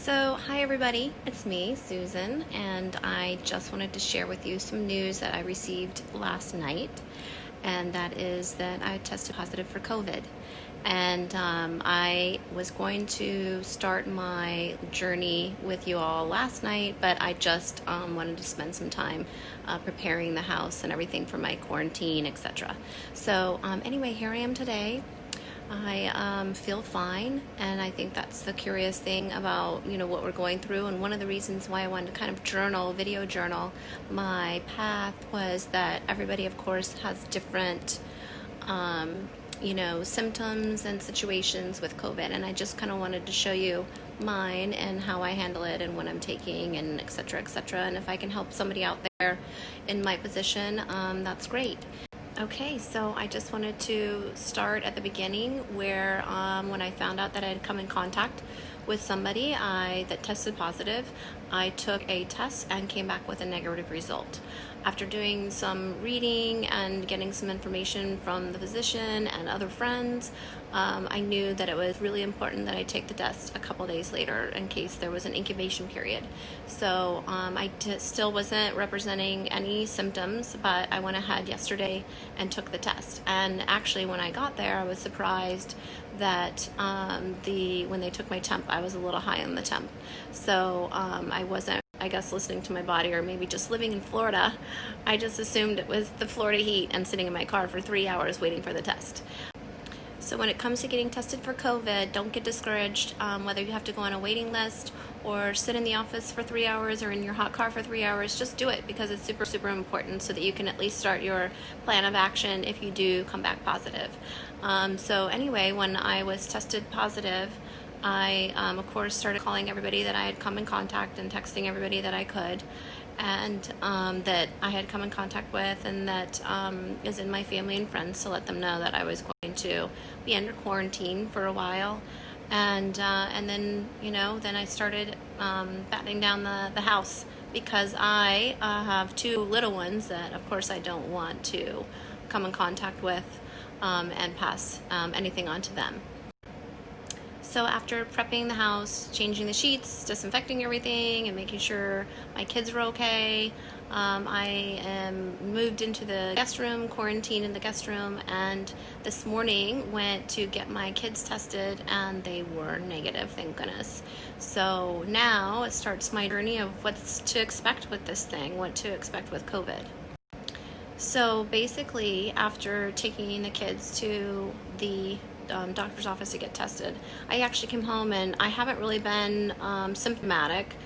So, hi everybody, it's me, Susan, and I just wanted to share with you some news that I received last night, and that is that I tested positive for COVID. And I was going to start my journey with you all last night, but I just wanted to spend some time preparing the house and everything for my quarantine, etc. So, anyway, here I am today. I feel fine, and I think that's the curious thing about what we're going through. And one of the reasons why I wanted to kind of video journal my path was that everybody, of course, has different symptoms and situations with COVID, and I just kind of wanted to show you mine and how I handle it and what I'm taking and etc. etc. And if I can help somebody out there in my position, that's great. Okay, so I just wanted to start at the beginning where when I found out that I had come in contact with somebody that tested positive, I took a test and came back with a negative result. After doing some reading and getting some information from the physician and other friends, I knew that it was really important that I take the test a couple days later in case there was an incubation period. So I still wasn't representing any symptoms, but I went ahead yesterday and took the test. And actually, when I got there, I was surprised that when they took my temp, I was a little high on the temp. So I wasn't, I guess, listening to my body, or maybe just living in Florida. I just assumed it was the Florida heat and sitting in my car for 3 hours waiting for the test. So when it comes to getting tested for COVID, don't get discouraged. Whether you have to go on a waiting list or sit in the office for 3 hours or in your hot car for 3 hours, just do it, because it's super, super important so that you can at least start your plan of action if you do come back positive. So anyway, when I was tested positive, I, of course, started calling everybody that I had come in contact and texting everybody that I could, and that I had come in contact with, and that is in my family and friends, to let them know that I was going to be under quarantine for a while. And then then I started battening down the house, because I have two little ones that, of course, I don't want to come in contact with and pass anything on to them. So after prepping the house, changing the sheets, disinfecting everything, and making sure my kids were okay, I am moved into the guest room, quarantined in the guest room, and this morning went to get my kids tested, and they were negative, thank goodness. So now it starts my journey of what's to expect with this thing, what to expect with COVID. So basically, after taking the kids to the doctor's office to get tested, I actually came home, and I haven't really been symptomatic.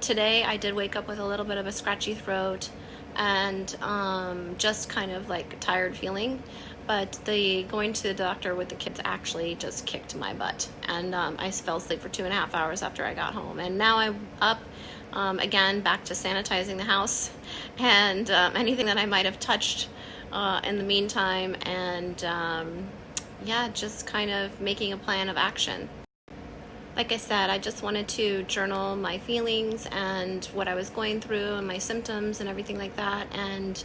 Today I did wake up with a little bit of a scratchy throat and just kind of like tired feeling, but the going to the doctor with the kids actually just kicked my butt, and I fell asleep for 2.5 hours after I got home, and now I'm up again, back to sanitizing the house and anything that I might have touched in the meantime, and just kind of making a plan of action. Like I said, I just wanted to journal my feelings and what I was going through and my symptoms and everything like that. And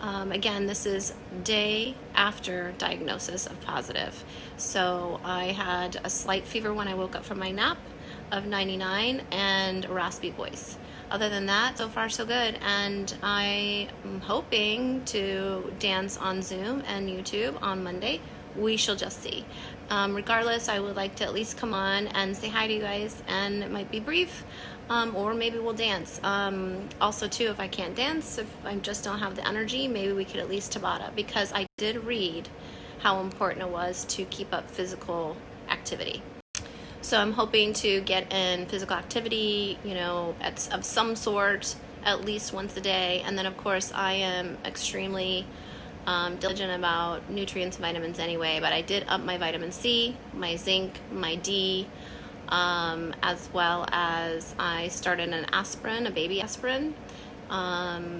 again, this is day after diagnosis of positive. So I had a slight fever when I woke up from my nap of 99 and a raspy voice. Other than that, so far so good, and I am hoping to dance on Zoom and YouTube on Monday. We shall just see. Regardless, I would like to at least come on and say hi to you guys, and it might be brief, or maybe we'll dance. Also too, if I can't dance, if I just don't have the energy, maybe we could at least Tabata, because I did read how important it was to keep up physical activity. So I'm hoping to get in physical activity, of some sort, at least once a day. And then, of course, I am extremely diligent about nutrients and vitamins anyway, but I did up my vitamin C, my zinc, my D, as well as I started an aspirin, a baby aspirin,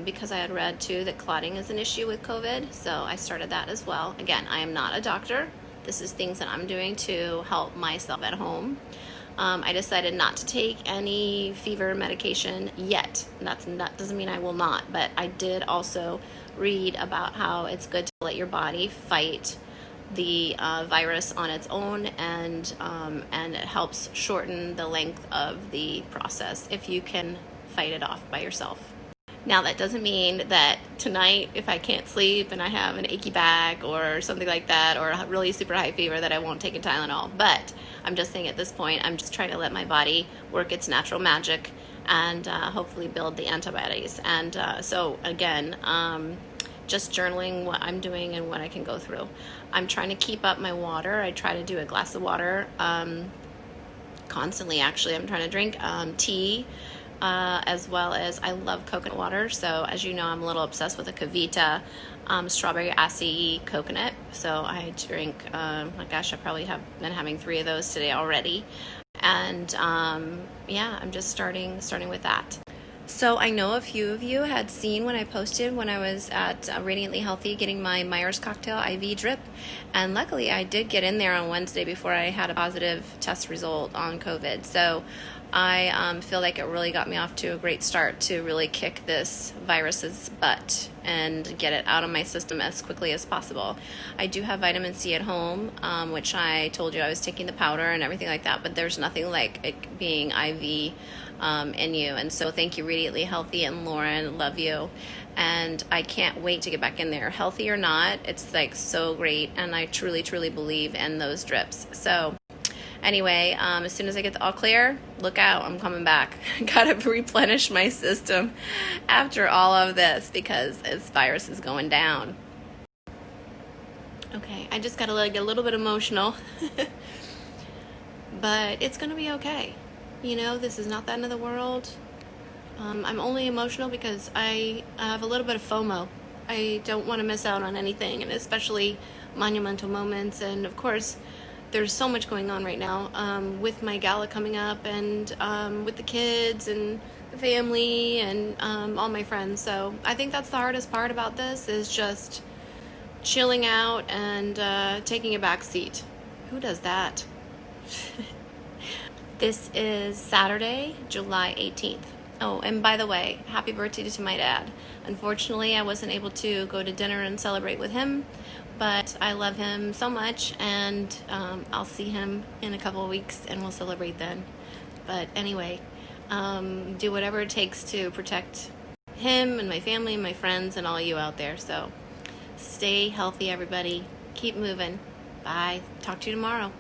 because I had read too that clotting is an issue with COVID, so I started that as well. Again, I am not a doctor. This is things that I'm doing to help myself at home. I decided not to take any fever medication yet. That doesn't mean I will not, but I did also read about how it's good to let your body fight the virus on its own, and it helps shorten the length of the process if you can fight it off by yourself. Now, that doesn't mean that tonight, if I can't sleep and I have an achy back or something like that, or a really super high fever, that I won't take a Tylenol. But I'm just saying, at this point, I'm just trying to let my body work its natural magic and hopefully build the antibodies. And so again, just journaling what I'm doing and what I can go through. I'm trying to keep up my water. I try to do a glass of water constantly, actually. I'm trying to drink tea, as well as I love coconut water. So as you know, I'm a little obsessed with a Kavita strawberry acai coconut. So I drink, my gosh, I probably have been having 3 of those today already. And yeah, I'm just starting with that. So I know a few of you had seen when I posted when I was at Radiantly Healthy getting my Myers cocktail IV drip, and luckily I did get in there on Wednesday before I had a positive test result on COVID. So I feel like it really got me off to a great start to really kick this virus's butt and get it out of my system as quickly as possible. I do have vitamin C at home, which I told you I was taking the powder and everything like that, but there's nothing like it being IV in you. And so thank you, Radiantly Healthy and Lauren, love you. And I can't wait to get back in there. Healthy or not, it's like so great, and I truly, truly believe in those drips. So anyway, as soon as I get the all clear, look out, I'm coming back. Gotta replenish my system after all of this because this virus is going down. Okay, I just gotta get a little bit emotional, but it's gonna be okay. You know, this is not the end of the world. I'm only emotional because I have a little bit of FOMO. I don't want to miss out on anything, and especially monumental moments. And of course, there's so much going on right now with my gala coming up, and with the kids and the family and all my friends. So I think that's the hardest part about this, is just chilling out and taking a back seat. Who does that? This is Saturday, July 18th. Oh, and by the way, happy birthday to my dad. Unfortunately, I wasn't able to go to dinner and celebrate with him, but I love him so much, and I'll see him in a couple of weeks and we'll celebrate then. But anyway, do whatever it takes to protect him and my family and my friends and all you out there. So stay healthy, everybody. Keep moving. Bye. Talk to you tomorrow.